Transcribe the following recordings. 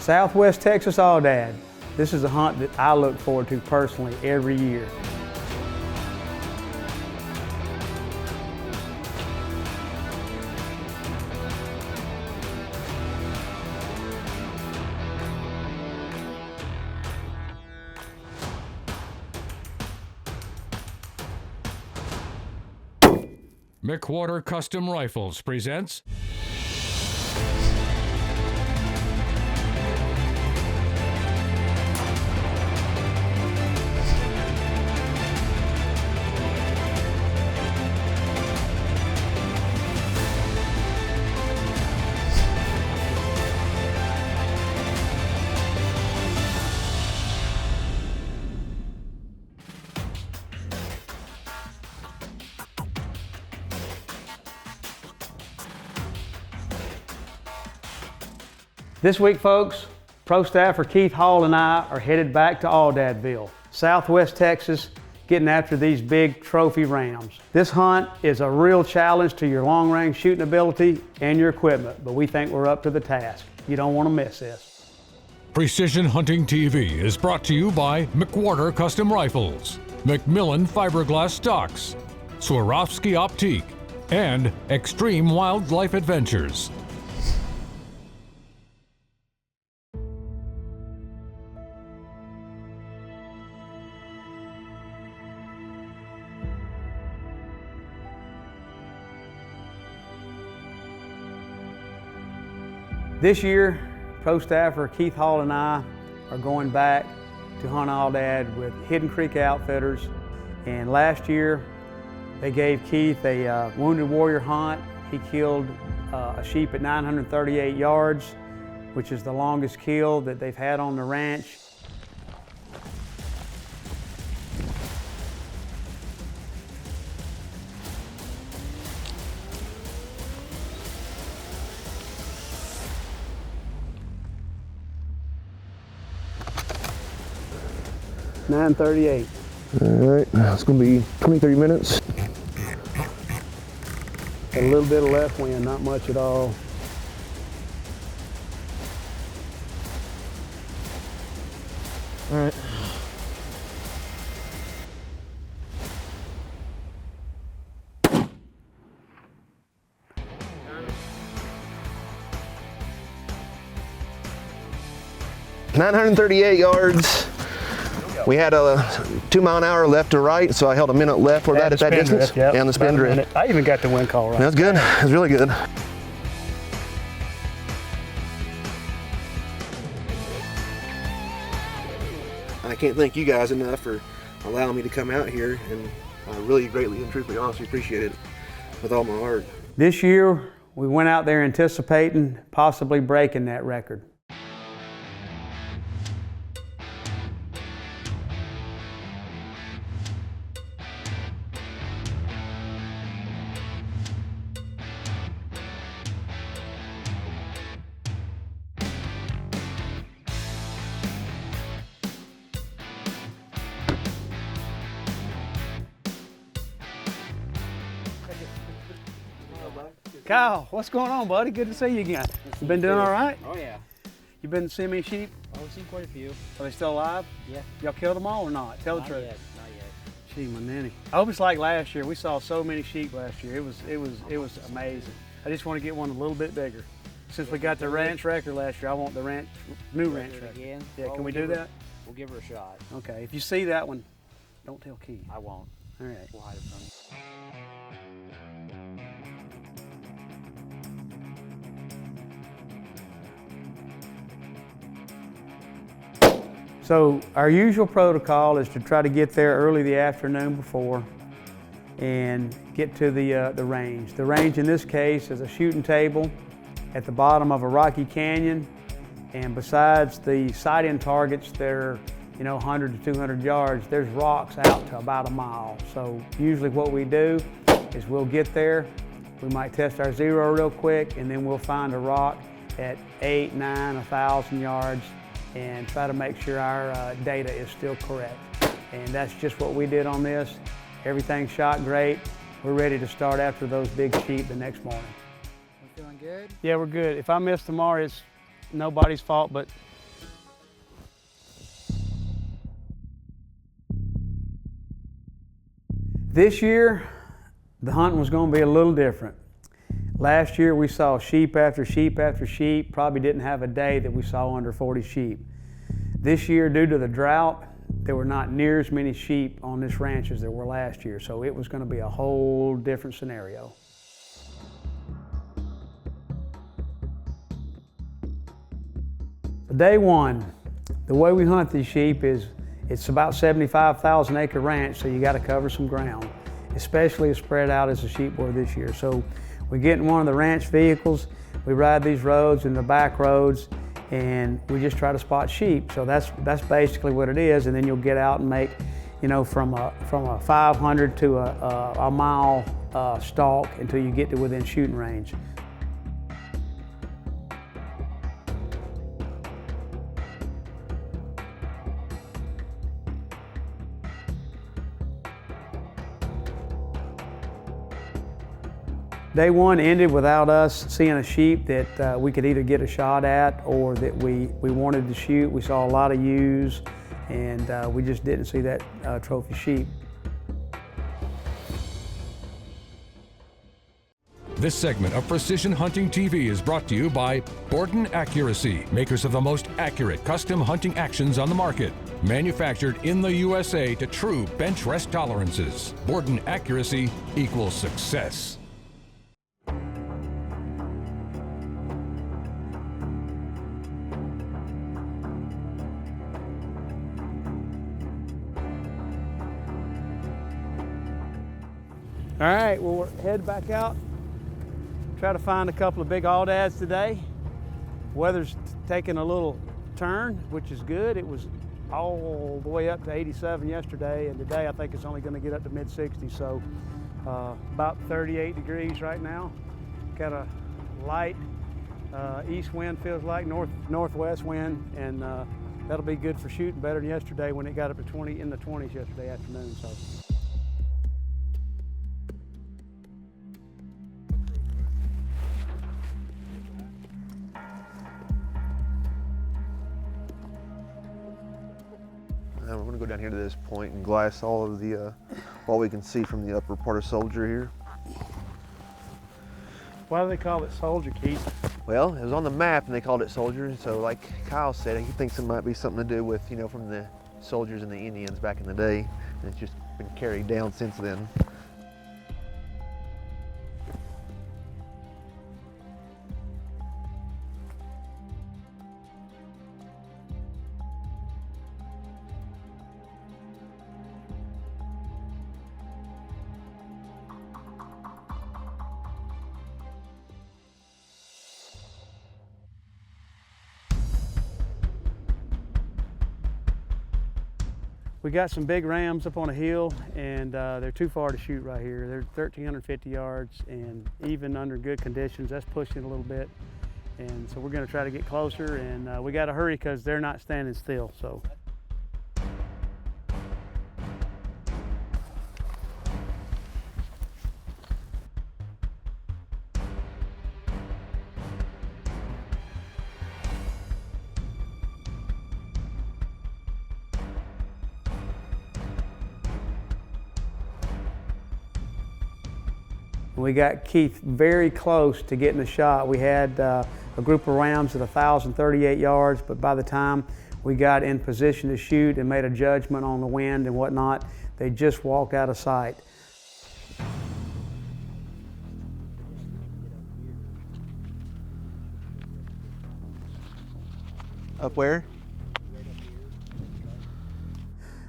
Southwest Texas Aoudad. This is a hunt that I look forward to personally every year. McWhorter Custom Rifles presents This week, folks, Pro Staffer Keith Hall and I are headed back to Aoudadville, Southwest Texas, getting after these big trophy rams. This hunt is a real challenge to your long-range shooting ability and your equipment, but we think we're up to the task. You don't want to miss this. Precision Hunting TV is brought to you by McWhorter Custom Rifles, Macmillan Fiberglass Stocks, Swarovski Optique, and Extreme Wildlife Adventures. This year, Pro Staffer Keith Hall and I are going back to hunt Aoudad with Hidden Creek Outfitters. And last year, they gave Keith a Wounded Warrior hunt. He killed a sheep at 938 yards, which is the longest kill that they've had on the ranch. .938. All right, it's going to be 23 minutes. A little bit of left wind, not much at all. All right. .938 yards. We had a 2 mile an hour left to right, so I held a minute left for that at that distance. Yep, and the spin drift. I even got the wind call right. That's good. That's really good. I can't thank you guys enough for allowing me to come out here, and I really greatly and truthfully honestly appreciate it with all my heart. This year, we went out there anticipating possibly breaking that record. Kyle, what's going on, buddy? Good to see you again. You been doing all right? Oh, yeah. You been seeing many sheep? Oh, we've seen quite a few. Are they still alive? Yeah. Y'all killed them all or not? Tell the Not truth. yet. Not yet. Gee, my nanny. I hope it's like last year. We saw so many sheep last year. It was amazing. I just want to get one a little bit bigger. Since we got the ranch record last year, I want the new ranch record. Again? Yeah, Well, can we we'll do give her- that? We'll give her a shot. Okay. If you see that one, don't tell Keith. I won't. All right. We'll hide it from you. So our usual protocol is to try to get there early the afternoon before and get to the range. The range in this case is a shooting table at the bottom of a rocky canyon, and besides the sight-in targets that are 100 to 200 yards, there's rocks out to about a mile. So usually what we do is we'll get there, we might test our zero real quick, and then we'll find a rock at 8, 9, 1,000 yards and try to make sure our data is still correct. And that's just what we did on this. Everything shot great. We're ready to start after those big sheep the next morning. You feeling good? Yeah, we're good. If I miss tomorrow, it's nobody's fault but This year, the hunting was going to be a little different. Last year we saw sheep after sheep after sheep, probably didn't have a day that we saw under 40 sheep. This year, due to the drought, there were not near as many sheep on this ranch as there were last year, so it was going to be a whole different scenario. Day one, the way we hunt these sheep is it's about 75,000 acre ranch, so you got to cover some ground, especially as spread out as the sheep were this year. So we get in one of the ranch vehicles, we ride these roads and the back roads, and we just try to spot sheep. So that's basically what it is, and then you'll get out and make, you know, from a 500 to a mile stalk until you get to within shooting range. Day one ended without us seeing a sheep that we could either get a shot at or that we wanted to shoot. We saw a lot of ewes, and we just didn't see that trophy sheep. This segment of Precision Hunting TV is brought to you by Borden Accuracy, makers of the most accurate custom hunting actions on the market. Manufactured in the USA to true bench rest tolerances. Borden Accuracy equals success. All right, well, we're headed back out. Try to find a couple of big Audads today. Weather's taking a little turn, which is good. It was all the way up to 87 yesterday, and today I think it's only going to get up to mid-60s, so about 38 degrees right now. Got a light east wind, feels like northwest wind, and that'll be good for shooting, better than yesterday when it got up to 20 in the 20s yesterday afternoon. So. We're going to go down here to this point and glass all of the, all we can see from the upper part of Soldier here. Why do they call it Soldier, Keith? Well, it was on the map and they called it Soldier, so like Kyle said, he thinks it might be something to do with, you know, from the soldiers and the Indians back in the day, and it's just been carried down since then. We got some big rams up on a hill, and they're too far to shoot right here. They're 1,350 yards, and even under good conditions, that's pushing it a little bit. And so we're gonna try to get closer, and we gotta hurry because they're not standing still, so. We got Keith very close to getting a shot. We had a group of rams at 1,038 yards, but by the time we got in position to shoot and made a judgment on the wind and whatnot, they just walked out of sight. Up where?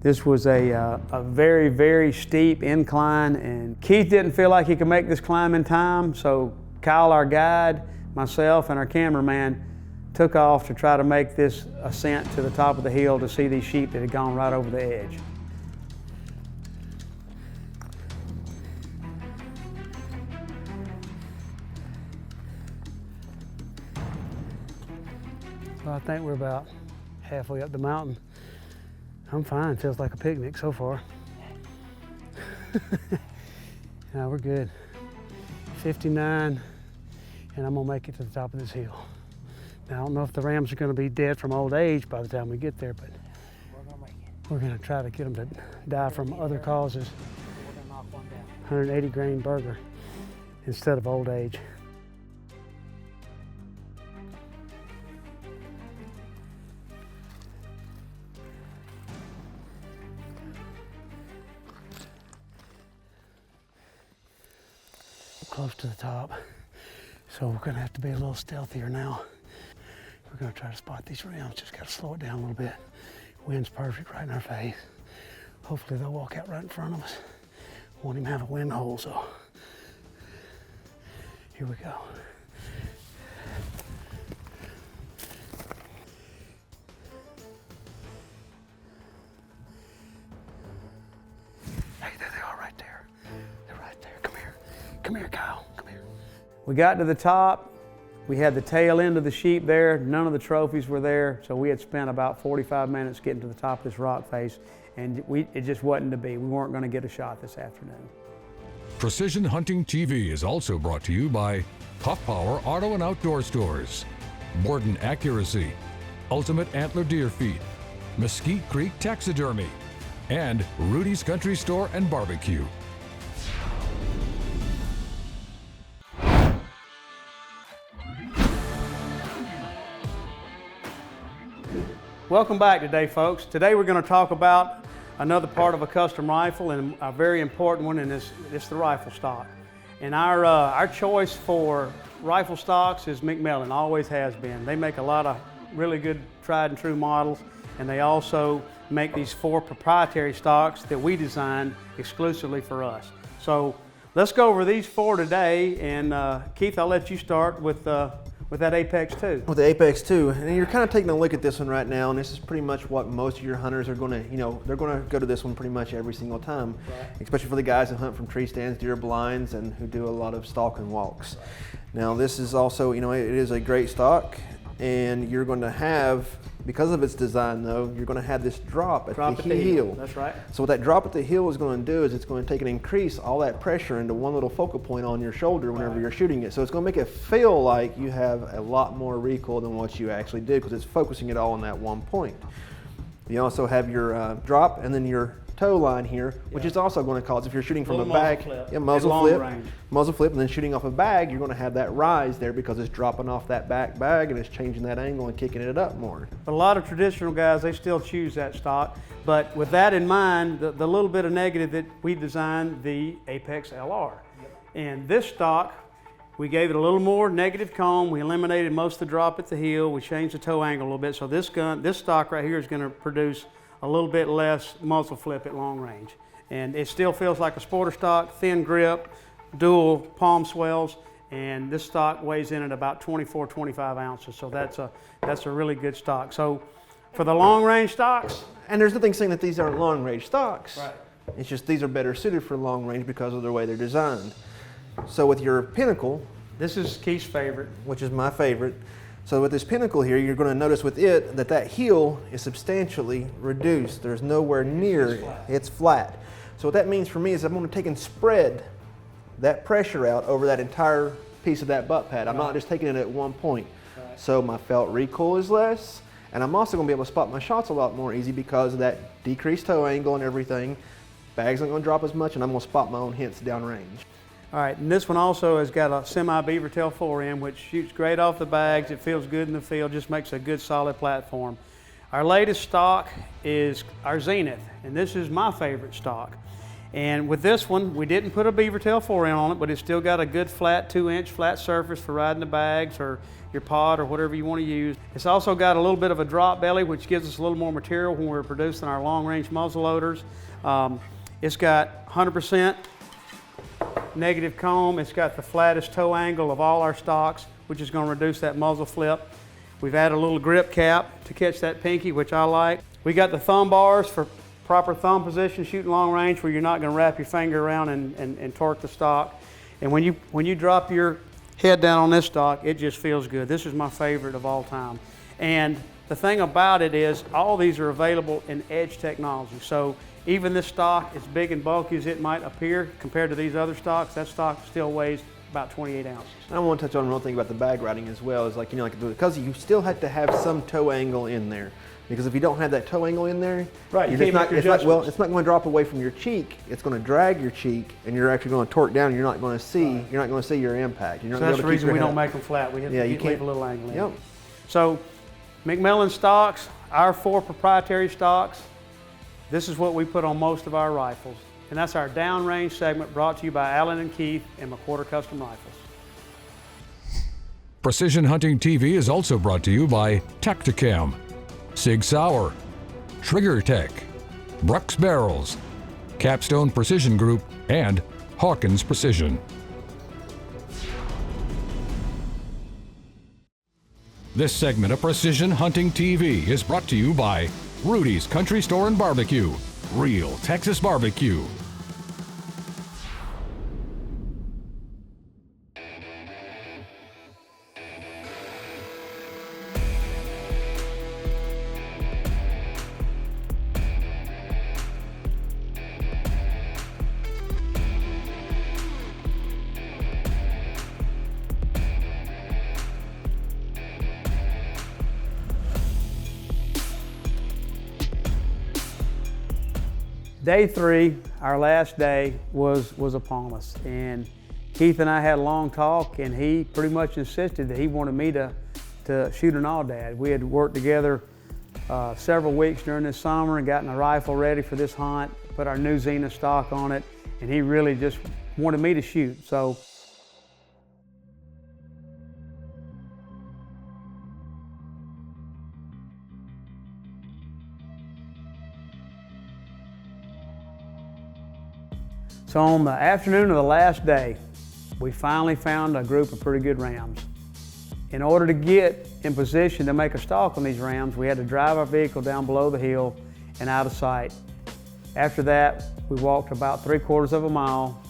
This was a very, very steep incline, and Keith didn't feel like he could make this climb in time, so Kyle, our guide, myself, and our cameraman took off to try to make this ascent to the top of the hill to see these sheep that had gone right over the edge. So I think we're about halfway up the mountain. I'm fine, feels like a picnic so far. No, we're good. 59, and I'm gonna make it to the top of this hill. Now, I don't know if the rams are gonna be dead from old age by the time we get there, but we're gonna try to get them to die from other causes. 180 grain burger instead of old age. Close to the top, so we're gonna have to be a little stealthier now. We're gonna try to spot these rims, just gotta slow it down a little bit. Wind's perfect right in our face. Hopefully they'll walk out right in front of us. Won't even have a wind hole, so here we go. Hey, there they are right there. They're right there, come here. Come here, Kyle, come here. We got to the top. We had the tail end of the sheep there. None of the trophies were there. So we had spent about 45 minutes getting to the top of this rock face, and it just wasn't to be. We weren't gonna get a shot this afternoon. Precision Hunting TV is also brought to you by Puff Power Auto and Outdoor Stores, Borden Accuracy, Ultimate Antler Deer Feed, Mesquite Creek Taxidermy, and Rudy's Country Store and Barbecue. Welcome back today, folks. Today we're going to talk about another part of a custom rifle, and a very important one, and it's the rifle stock. And our choice for rifle stocks is McMillan, always has been. They make a lot of really good tried and true models, and they also make these 4 proprietary stocks that we designed exclusively for us. So let's go over these 4 today, and Keith, I'll let you start with that Apex 2. With the Apex 2, and you're kind of taking a look at this one right now, and this is pretty much what most of your hunters are going to, they're going to go to this one pretty much every single time, right. Especially for the guys who hunt from tree stands, deer blinds, and who do a lot of stalk and walks. Right. Now this is also, it is a great stock, and you're going to have, because of its design though, you're going to have this drop at the heel. That's right. So what that drop at the heel is going to do is it's going to take and increase all that pressure into one little focal point on your shoulder whenever you're shooting it. So it's going to make it feel like you have a lot more recoil than what you actually do, because it's focusing it all on that one point. You also have your drop and then your toe line here, which is also going to cause, if you're shooting from a bag, muzzle flip, and then shooting off a bag, you're going to have that rise there because it's dropping off that back bag and it's changing that angle and kicking it up more. But a lot of traditional guys, they still choose that stock. But with that in mind, the little bit of negative that we designed the Apex LR. And this stock, we gave it a little more negative comb. We eliminated most of the drop at the heel. We changed the toe angle a little bit. So this stock right here is going to produce a little bit less muzzle flip at long range. And it still feels like a sporter stock, thin grip, dual palm swells, and this stock weighs in at about 24, 25 ounces. So that's a really good stock. So for the long range stocks. And there's nothing saying that these aren't long range stocks. Right. It's just these are better suited for long range because of the way they're designed. So with your Pinnacle. This is Keith's favorite. Which is my favorite. So with this Pinnacle here, you're going to notice with it that heel is substantially reduced. There's nowhere near, it's flat. So what that means for me is I'm going to take and spread that pressure out over that entire piece of that butt pad. I'm not just taking it at one point. Right. So my felt recoil is less, and I'm also going to be able to spot my shots a lot more easy because of that decreased toe angle and everything. Bags aren't going to drop as much, and I'm going to spot my own hints downrange. All right, and this one also has got a semi-beaver tail forend, which shoots great off the bags. It feels good in the field, just makes a good solid platform. Our latest stock is our Zenith, and this is my favorite stock. And with this one, we didn't put a beaver tail forend on it, but it's still got a good flat 2-inch flat surface for riding the bags or your pod or whatever you want to use. It's also got a little bit of a drop belly, which gives us a little more material when we're producing our long-range muzzle loaders. It's got 100% negative comb. It's got the flattest toe angle of all our stocks, which is going to reduce that muzzle flip. We've added a little grip cap to catch that pinky, which I like. We got the thumb bars for proper thumb position, shooting long range, where you're not going to wrap your finger around and torque the stock. And when you drop your head down on this stock, it just feels good. This is my favorite of all time. And the thing about it is all these are available in edge technology. So even this stock, as big and bulky as it might appear compared to these other stocks, that stock still weighs about 28 ounces. I want to touch on one thing about the bag riding as well, is like, because you still have to have some toe angle in there. Because if you don't have that toe angle in there, Right, you're you can't just make your adjustments. it's not going to drop away from your cheek. It's going to drag your cheek, and you're actually going to torque down. You're not going to see your impact. You're not So gonna that's be the able to reason keep we your don't head make them flat. We have Yeah, to you leave can't- a little angle in. Yep. So McMillan stocks, our 4 proprietary stocks, this is what we put on most of our rifles. And that's our downrange segment, brought to you by Allan and Keith and McWhorter Custom Rifles. Precision Hunting TV is also brought to you by Tacticam, Sig Sauer, Trigger Tech, Brooks Barrels, Capstone Precision Group, and Hawkins Precision. This segment of Precision Hunting TV is brought to you by Rudy's Country Store and Barbecue, real Texas barbecue. Day 3, our last day, was upon us, and Keith and I had a long talk, and he pretty much insisted that he wanted me to shoot an Aoudad. We had worked together several weeks during this summer and gotten a rifle ready for this hunt, put our new Zenith stock on it, and he really just wanted me to shoot. So on the afternoon of the last day, we finally found a group of pretty good rams. In order to get in position to make a stalk on these rams, we had to drive our vehicle down below the hill and out of sight. After that, we walked about 3/4 of a mile,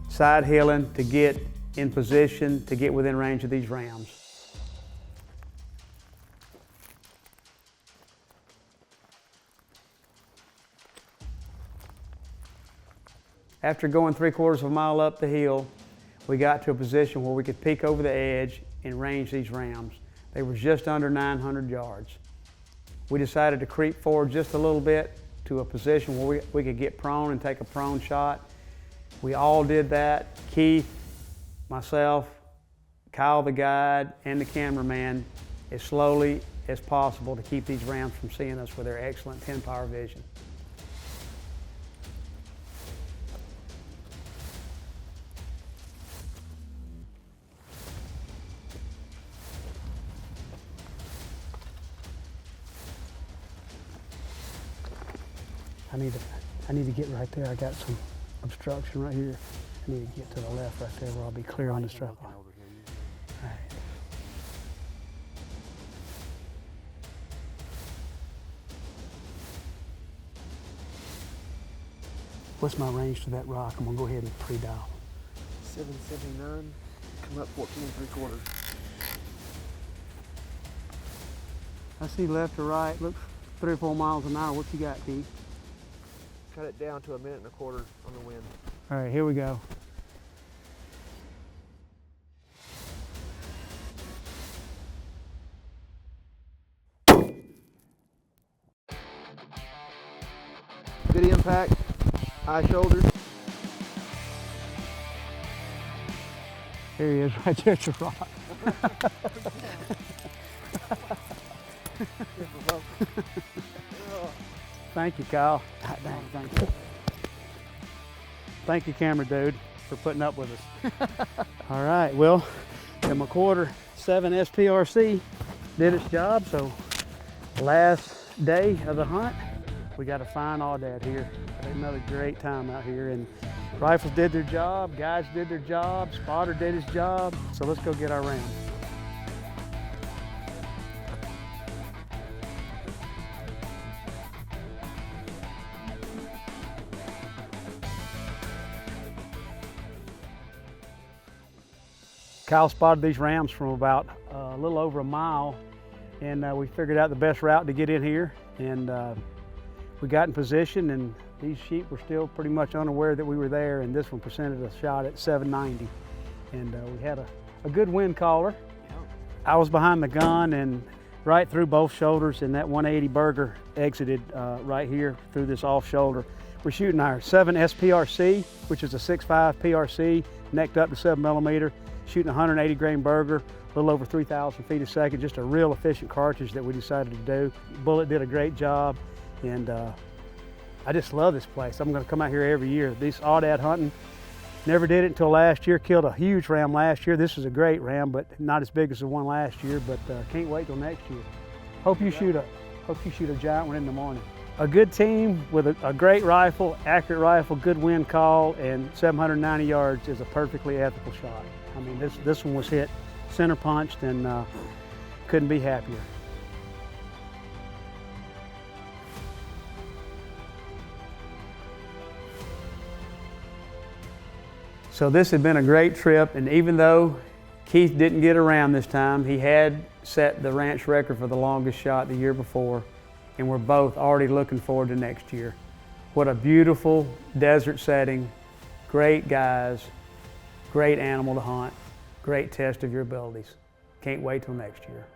side hilling, to get in position to get within range of these rams. After going 3/4 of a mile up the hill, we got to a position where we could peek over the edge and range these rams. They were just under 900 yards. We decided to creep forward just a little bit to a position where we could get prone and take a prone shot. We all did that. Keith, myself, Kyle the guide, and the cameraman, as slowly as possible to keep these rams from seeing us with their excellent 10-power vision. I need to get right there. I got some obstruction right here. I need to get to the left right there where I'll be clear on this truck. All right. What's my range to that rock? I'm gonna go ahead and pre-dial. 779, come up 14 3/4. I see left or right. Looks 3 or 4 miles an hour. What you got, Keith? Cut it down to 1 1/4 minutes on the wind. All right, here we go. Good impact, high shoulders. Here he is, right there at the rock. Thank you, Kyle. God dang, thank you. Thank you, camera dude, for putting up with us. All right, well, the McWhorter 7 SPRC did its job, so last day of the hunt, we got a fine Aoudad here. Had another great time out here, and rifles did their job, guides did their job, spotter did his job, so let's go get our ram. Kyle spotted these rams from about a little over a mile, and we figured out the best route to get in here, and we got in position, and these sheep were still pretty much unaware that we were there, and this one presented a shot at 790. and we had a good wind caller. I was behind the gun and right through both shoulders, and that 180 burger exited right here through this off shoulder. We're shooting our 7 SPRC, which is a 6.5 PRC, necked up to 7mm, shooting a 180 grain burger, a little over 3,000 feet a second, just a real efficient cartridge that we decided to do. Bullet did a great job, and I just love this place. I'm gonna come out here every year. These Aoudad hunting, never did it until last year, killed a huge ram last year. This is a great ram, but not as big as the one last year, but can't wait till next year. Hope you shoot a giant one in the morning. A good team with a great rifle, accurate rifle, good wind call, and 790 yards is a perfectly ethical shot. I mean, this one was hit center punched, and couldn't be happier. So this had been a great trip, and even though Keith didn't get around this time, he had set the ranch record for the longest shot the year before, and we're both already looking forward to next year. What a beautiful desert setting, great guys, great animal to hunt, great test of your abilities. Can't wait till next year.